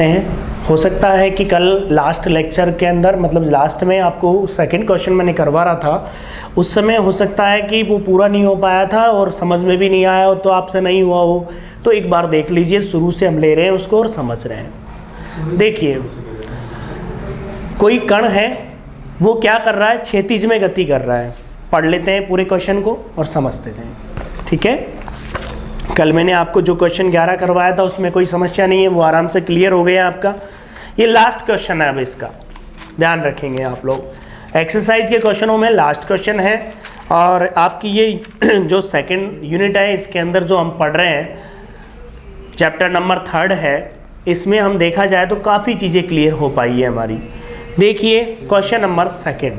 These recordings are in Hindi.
समझते हैं। हो सकता है कि कल लास्ट लेक्चर के अंदर, मतलब लास्ट में आपको सेकंड क्वेश्चन मैंने करवा रहा था, उस समय हो सकता है कि वो पूरा नहीं हो पाया था और समझ में भी नहीं आया हो, तो आपसे नहीं हुआ हो, तो एक बार देख लीजिए। शुरू से हम ले रहे हैं उसको और समझ रहे हैं। देखिए, कोई कण है, वो क्या कर रहा है, क्षैतिज में गति कर रहा है। पढ़ लेते हैं पूरे क्वेश्चन को और समझते हैं, ठीक है। कल मैंने आपको जो क्वेश्चन 11 करवाया था उसमें कोई समस्या नहीं है, वो आराम से क्लियर हो गया आपका। ये लास्ट क्वेश्चन है, अब इसका ध्यान रखेंगे आप लोग। एक्सरसाइज के क्वेश्चनों में लास्ट क्वेश्चन है और आपकी ये जो सेकंड यूनिट है इसके अंदर जो हम पढ़ रहे हैं, चैप्टर नंबर 3 है, इसमें हम देखा जाए तो काफ़ी चीज़ें क्लियर हो पाई है हमारी। देखिए क्वेश्चन नंबर 2,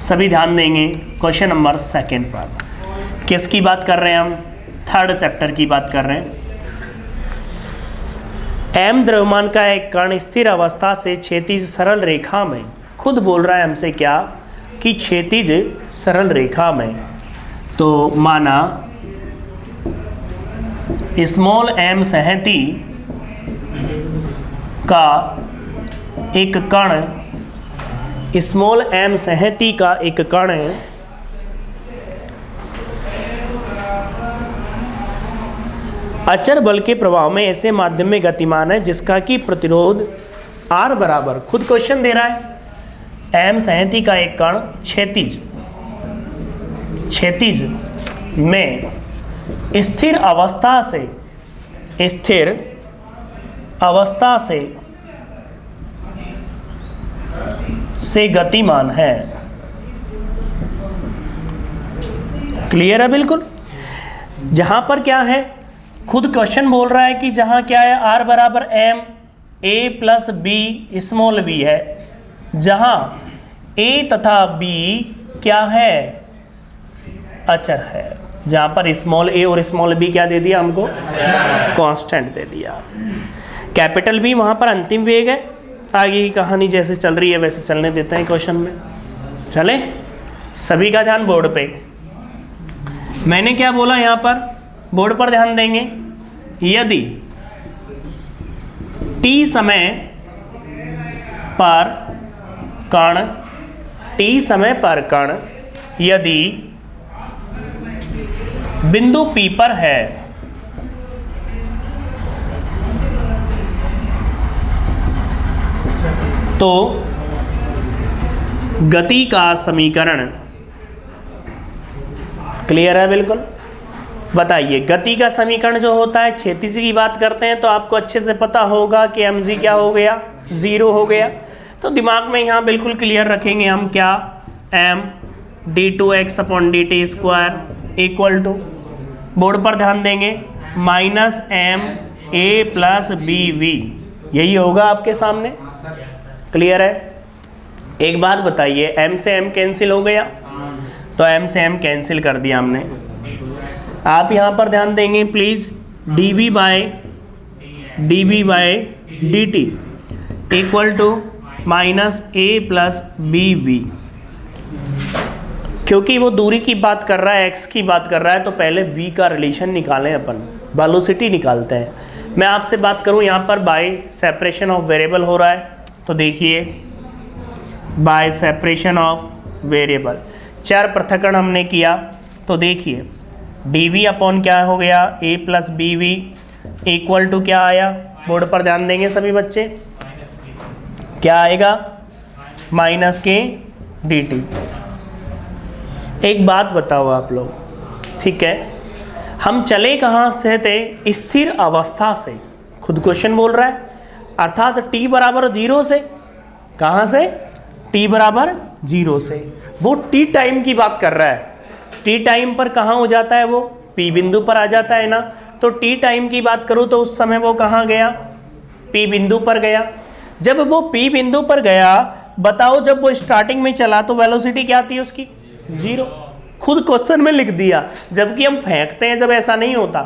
सभी ध्यान देंगे। क्वेश्चन नंबर 2 पर किसकी बात कर रहे हैं हम, 3rd चैप्टर की बात कर रहे हैं। m द्रव्यमान का एक कण स्थिर अवस्था से क्षैतिज सरल रेखा में, खुद बोल रहा है हमसे क्या कि क्षैतिज सरल रेखा में, तो माना स्मॉल m संहति का एक कण, स्मॉल m संहति का एक कण अचर बल के प्रभाव में ऐसे माध्यम में गतिमान है जिसका कि प्रतिरोध R बराबर, खुद क्वेश्चन दे रहा है, m संहति का एक कण क्षैतिज में स्थिर अवस्था से गतिमान है। क्लियर है बिल्कुल। जहां पर क्या है, खुद क्वेश्चन बोल रहा है कि जहां क्या है, R बराबर m a plus b small b है, जहां a तथा b क्या है, अचर है। जहां पर स्मॉल a और स्मॉल b क्या दे दिया हमको, कांस्टेंट दे दिया। कैपिटल B वहां पर अंतिम वेग है। आगे की कहानी जैसे चल रही है वैसे चलने देते हैं क्वेश्चन में। चले, सभी का ध्यान बोर्ड पे। मैंने क्या बोला, यहाँ पर बोर्ड पर ध्यान देंगे। यदि t समय पर कण यदि बिंदु P पर है, तो गति का समीकरण, क्लियर है बिल्कुल। बताइए, गति का समीकरण जो होता है, क्षैतिज की बात करते हैं तो आपको अच्छे से पता होगा कि mg क्या हो गया, 0 हो गया। तो दिमाग में यहाँ बिल्कुल क्लियर रखेंगे हम क्या, m d2x/dt² equal to, board पर ध्यान देंगे, minus m a plus bv, यही होगा आपके सामने। क्लियर है। एक बात बताइए, m से m कैंसिल हो गया, तो m से m कैंसिल कर दिया हमने। आप यहाँ पर ध्यान देंगे please, dv by dt equal to minus a plus bv। क्योंकि वो दूरी की बात कर रहा है, x की बात कर रहा है, तो पहले v का रिलेशन निकालें, अपन वेलोसिटी निकालते हैं। मैं आपसे बात करूँ यहाँ पर बाय सेपरेशन ऑफ वेरिएबल हो रहा है, तो देखिए बाय सेपरेशन ऑफ वेरिएबल, चर पृथक्करण हमने किया, तो देखिए dv अपॉन क्या हो गया, a plus bv equal to क्या आया, बोर्ड पर ध्यान देंगे सभी बच्चे, क्या आएगा, माइनस के dt। एक बात बताओ आप लोग, ठीक है, हम चले कहाँ से थे, स्थिर अवस्था से, खुद क्वेश्चन बोल रहा है, अर्थात t बराबर 0 से, कहाँ से, t बराबर 0 से। वो t टाइम की बात कर रहा है, t टाइम पर कहाँ हो जाता है, वो p बिंदु पर आ जाता है ना। तो t टाइम की बात करूँ तो उस समय वो कहाँ गया, p बिंदु पर गया। जब वो p बिंदु पर गया, बताओ जब वो स्टार्टिंग में चला तो वेलोसिटी क्या थी उसकी, 0। खुद क्वेश्चन में लिख दिया, जबकि हम फेंकते हैं जब ऐसा नहीं होता।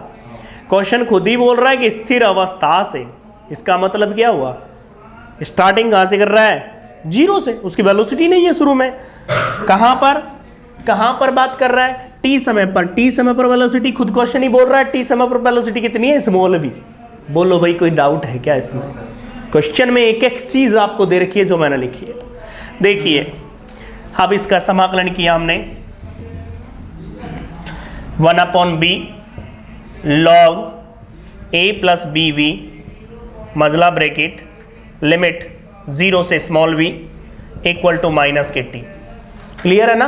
क्वेश्चन खुद ही बोल रहा है कि स्थिर अवस्था से, इसका मतलब क्या हुआ, स्टार्टिंग कहाँ से कर रहा है, 0 से, उसकी वेलोसिटी नहीं है शुरू में। कहाँ पर बात कर रहा है, t समय पर वेलोसिटी, खुद क्वेश्चन ही बोल रहा है t समय पर वेलोसिटी कितनी है, स्मॉल v। बोलो भाई कोई डाउट है क्या इसमें, क्वेश्चन में एक एक चीज आपको दे रखी है जो मैंने लिखी है। देखिए अब इसका समाकलन किया हमने 1/b log a plus B V मजला ब्रैकेट लिमिट 0 से small v equal to minus K T. Clear है ना?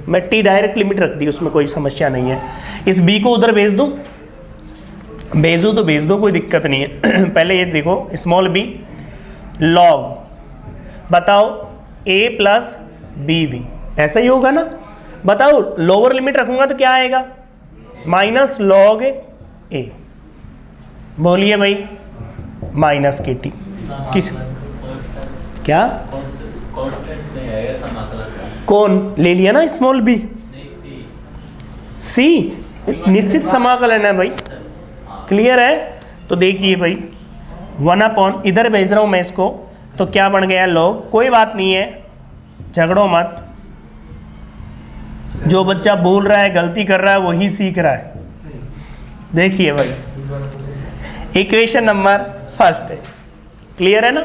मैं t डायरेक्ट लिमिट रख दी, उसमें कोई समस्या नहीं है। इस b को उधर भेज दूं, भेजो तो भेज दो, कोई दिक्कत नहीं है। पहले ये देखो स्मॉल b log बताओ a प्लस बी वी, ऐसा ही होगा ना? बताओ लोअर लिमिट रखूंगा तो क्या आएगा? माइनस लॉग ए। बोलिए भाई माइनस के टी किस क्या कौन ले लिया ना? स्मॉल बी सी निश्चित समाकलन है भाई। क्लियर है? तो देखिए भाई 1/, इधर भेज रहा हूं मैं इसको, तो क्या बन गया लॉग। कोई बात नहीं है, झगड़ो मत, जो बच्चा बोल रहा है गलती कर रहा है वही सीख रहा है। देखिए भाई इक्वेशन नंबर फर्स्ट है। क्लियर है ना?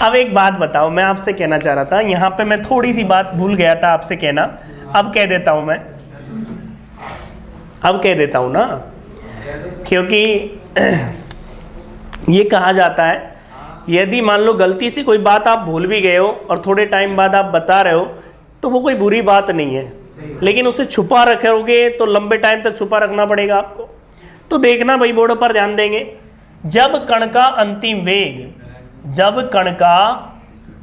अब एक बात बताओ, मैं आपसे कहना चाह रहा था, यहाँ पे मैं थोड़ी सी बात भूल गया था आपसे कहना, अब कह देता हूँ मैं, अब कह देता हूँ ना, क्योंकि ये कहा जाता है यदि मान लो गलती से कोई बात आप भूल भी गए हो और थोड़े टाइम बाद आप बता रहे हो तो वो कोई बुरी बात नहीं है, लेकिन उसे छुपा रखोगे तो लंबे टाइम तक छुपा रखना पड़ेगा आपको। तो देखना भाई, बोर्ड पर ध्यान देंगे। जब कण का अंतिम वेग, जब कण का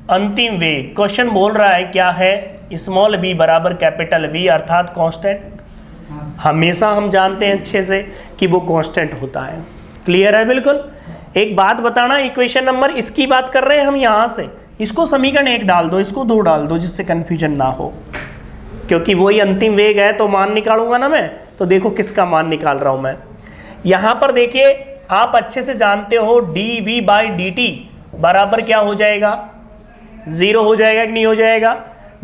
अंतिम वेग, क्वेश्चन बोल रहा है क्या है? स्मॉल b बराबर कैपिटल V अर्थात कांस्टेंट। हमेशा हम जानते हैं अच्छे से कि वो कांस्टेंट होता है। क्लियर है? बिल्कुल। एक बात बताना, इक्वेशन नंबर इसकी बात कर रहे हैं हम, यहां से इसको समीकरण 1 डाल दो, इसको 2 डाल दो, जिससे कंफ्यूजन ना हो, क्योंकि वही अंतिम वेग है तो मान निकालूंगा ना मैं। तो देखो किसका मान निकाल रहा हूं मैं। यहां पर देखिए आप अच्छे से जानते हो dv/dt बराबर क्या हो जाएगा? 0 हो जाएगा कि नहीं हो जाएगा?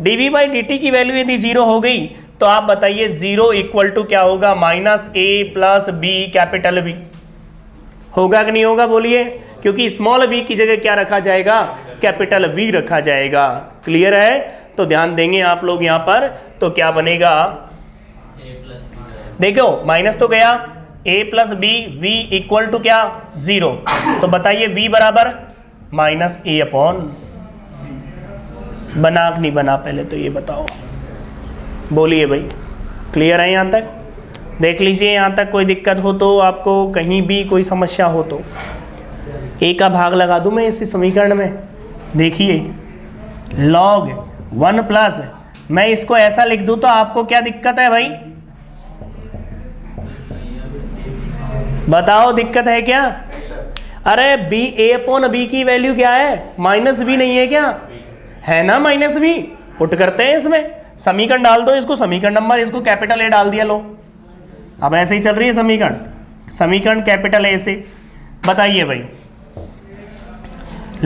dv/dt की वैल्यू यदि 0 हो गई तो आप बताइए 0 इक्वल टू क्या होगा? Minus a plus B capital V होगा कि नहीं होगा? बोलिए, क्योंकि स्मॉल v की जगह क्या रखा जाएगा? कैपिटल V रखा जाएगा। क्लियर है? तो ध्यान देंगे आप लोग यहाँ पर, तो क्या बनेगा? देखो माइनस तो गया, a plus B, v equal to क्या? 0। तो बताइए v बराबर माइनस a अपॉन, बना कि नहीं बना पहले तो ये बताओ। बोलिए भाई, क्लियर है यहाँ तक? देख लीजिए यहाँ तक, कोई दिक्कत हो तो, आपको कहीं भी कोई समस्या हो तो a का भाग लगा दूं मैं इसी समीकरण में। देखिए log 1 प्लस, मैं इसको ऐसा लिख दूं तो आपको क्या दिक्कत है भाई? बताओ दिक्कत है क्या? अरे b a अपॉन b की वैल्यू क्या है? माइनस b नहीं है क्या? है ना माइनस b। पुट करते हैं इसमें, समीकरण डाल दो, इसको समीकरण नंबर, इसको कैपिटल A डाल दिया। लो अब ऐसे ही चल रही है समीकरण, समीकरण कैपिटल A से। बताइए भाई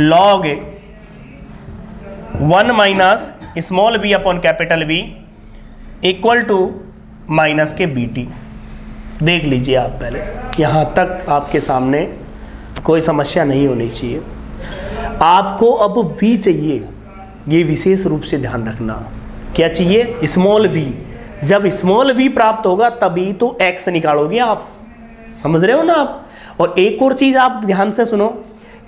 log 1 minus small b upon capital V equal to minus K bt। देख लीजिए आप पहले, यहाँ तक आपके सामने कोई समस्या नहीं होनी चाहिए। आपको अब v चाहिए, ये विशेष रूप से ध्यान रखना। क्या चाहिए? Small v। जब स्मॉल v प्राप्त होगा तभी तो x निकालोगे आप, समझ रहे हो ना आप? और एक और चीज आप ध्यान से सुनो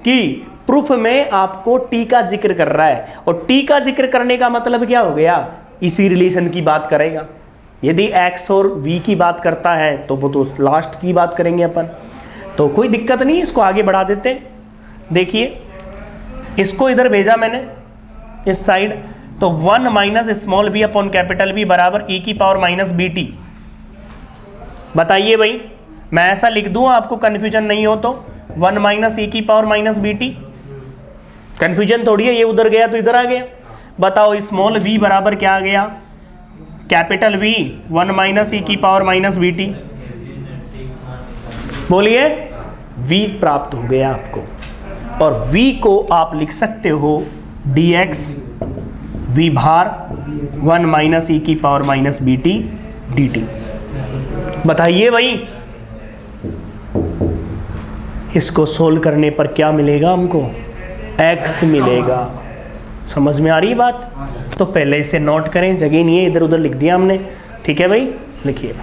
कि प्रूफ में आपको t का जिक्र कर रहा है, और t का जिक्र करने का मतलब क्या हो गया? इसी रिलेशन की बात करेगा। यदि x और v की बात करता है तो वो तो लास्ट की बात करेंगे अपन, तो कोई दिक्कत नहीं, इसको आगे बढ़ा देते हैं। देखिए इसको इधर भेजा मैंने इस साइड, तो 1 minus small b upon capital B बराबर e की पावर माइनस bt। बताइए भाई, मैं ऐसा लिख दूं आपको कंफ्यूजन नहीं हो तो? 1 माइनस e की पावर माइनस bt, कंफ्यूजन थोड़ी है, ये उधर गया तो इधर आ गया। बताओ स्मॉल v बराबर क्या आ गया? कैपिटल V 1 माइनस e की पावर माइनस bt। बोलिए, v प्राप्त हो गया आपको, और v को आप लिख सकते हो dx v भार 1 माइनस e की पावर माइनस bt dt। बताइए भाई, इसको सोल्व करने पर क्या मिलेगा हमको, x मिलेगा। समझ में आ रही है बात? तो पहले इसे नोट करें, जगह नहीं है, इधर उधर लिख दिया हमने। ठीक है भाई, लिखिए।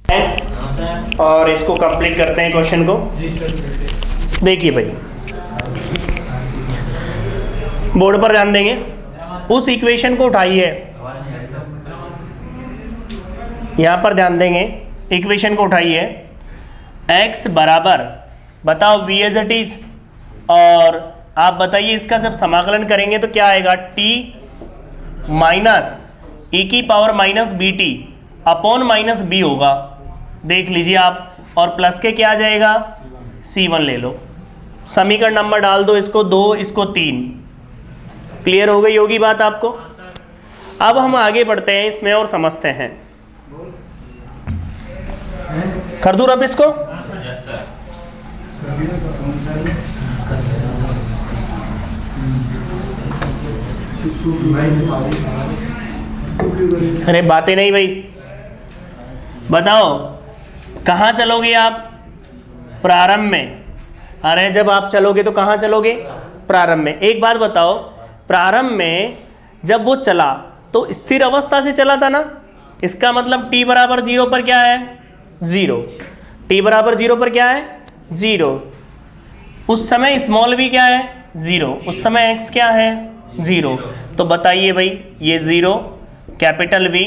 और इसको कंप्लीट करते हैं क्वेश्चन को। देखिए भाई, बोर्ड पर ध्यान देंगे, उस इक्वेशन को उठाइए, यहां पर ध्यान देंगे, इक्वेशन को उठाइए, x बराबर बताओ v एज इट इज, और आप बताइए इसका जब समाकलन करेंगे तो क्या आएगा, t माइनस e की power minus B T upon minus B होगा, देख लीजिए आप, और प्लस के क्या आ जाएगा, c1 ले लो, समीकरण नंबर डाल दो, इसको 2 इसको 3। क्लियर हो गई होगी बात आपको। अब हम आगे बढ़ते हैं इसमें और समझते हैं। कर दूं अब इसको, अरे बातें नहीं भाई, बताओ कहाँ चलोगे आप, प्रारंभ में। अरे जब आप चलोगे तो कहाँ चलोगे, प्रारंभ में। एक बात बताओ, प्रारंभ में जब वो चला तो स्थिर अवस्था से चला था ना, इसका मतलब t बराबर 0 पर क्या है, 0। t बराबर 0 पर क्या है, 0। उस समय स्मॉल v क्या है, 0। उस समय x क्या है, 0। तो बताइए भाई, ये 0, कैपिटल V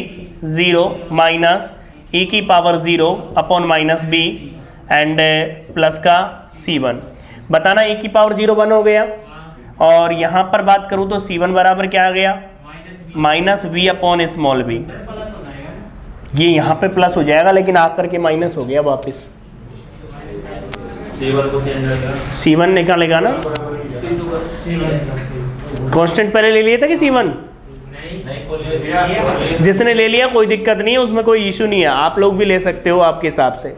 0 माइनस e की power 0 upon minus b and plus का c1। बताना e की पावर 0 1 हो गया, और यहाँ पर बात करूँ तो c1 बराबर क्या आ गया, minus v upon small v। ये यहाँ पे प्लस हो जाएगा लेकिन आकर के माइनस हो गया वापस। c1 निकालेगा ना, कांस्टेंट पहले ले लिया था कि c1, जिसने ले लिया कोई दिक्कत नहीं है, उसमें कोई इशू नहीं है, आप लोग भी ले सकते हो आपके हिसाब से।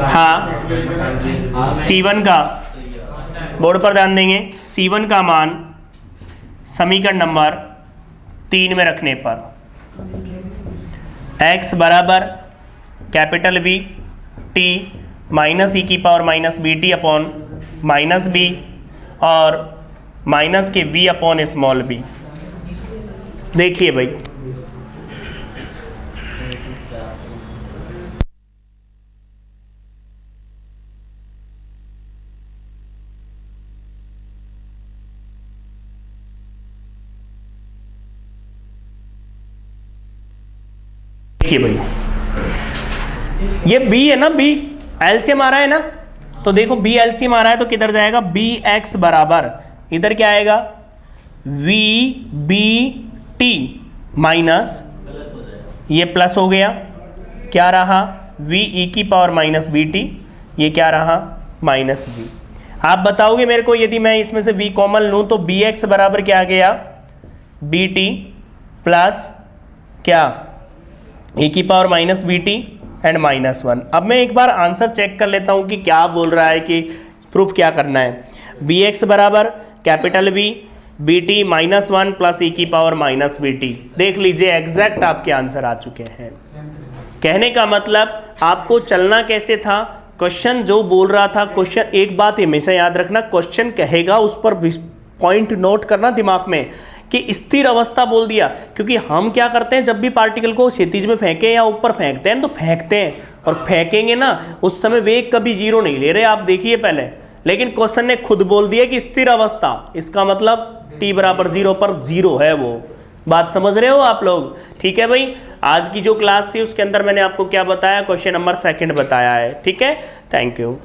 हाँ, c1 का बोर्ड पर ध्यान देंगे, c1 का मान समीकरण नंबर 3 में रखने पर x बराबर capital V t minus e की power minus B T upon minus B और minus K v upon small b। देखिए भाई, देखिए भाई, ये b है ना, b एलसीएम आ रहा है ना, तो देखो b एलसीएम आ रहा है तो किधर जाएगा, bx बराबर इधर क्या आएगा, v b t माइनस ये प्लस हो गया, क्या रहा, v e की पावर माइनस बी टी, ये क्या रहा, माइनस v। आप बताओगे मेरे को, यदि मैं इसमें से v कॉमन लूं तो bx बराबर क्या आ गया, बी टी प्लस क्या, e की power minus B T and minus 1। अब मैं एक बार आंसर चेक कर लेता हूं कि क्या बोल रहा है, कि प्रूफ क्या करना है। bx बराबर capital V B T minus 1 plus e की पावर माइनस बी टी। देख लीजिए एग्जैक्ट आपके आंसर आ चुके हैं। कहने का मतलब आपको चलना कैसे था, क्वेश्चन जो बोल रहा था, क्वेश्चन एक बात हमेशा याद रखना, क्वेश्चन कहेगा उस पर पॉइंट नोट करना दिमाग में कि स्थिर अवस्था बोल दिया, क्योंकि हम क्या करते हैं, जब भी पार्टिकल को क्षितिज में फेंके या ऊपर फेंकते हैं तो फेंकते हैं, और फेंकेंगे ना उस समय वेग कभी 0 नहीं ले रहे, आप देखिए पहले, लेकिन क्वेश्चन ने खुद बोल दिया कि स्थिर अवस्था, इसका मतलब t बराबर 0 पर 0 है वो। बात समझ रहे हो आप लोग, ठीक है भाई। आज की जो क्लास थी उसके अंदर मैंने आपको क्या बताया, क्वेश्चन नंबर 2 बताया है, ठीक है। Thank you.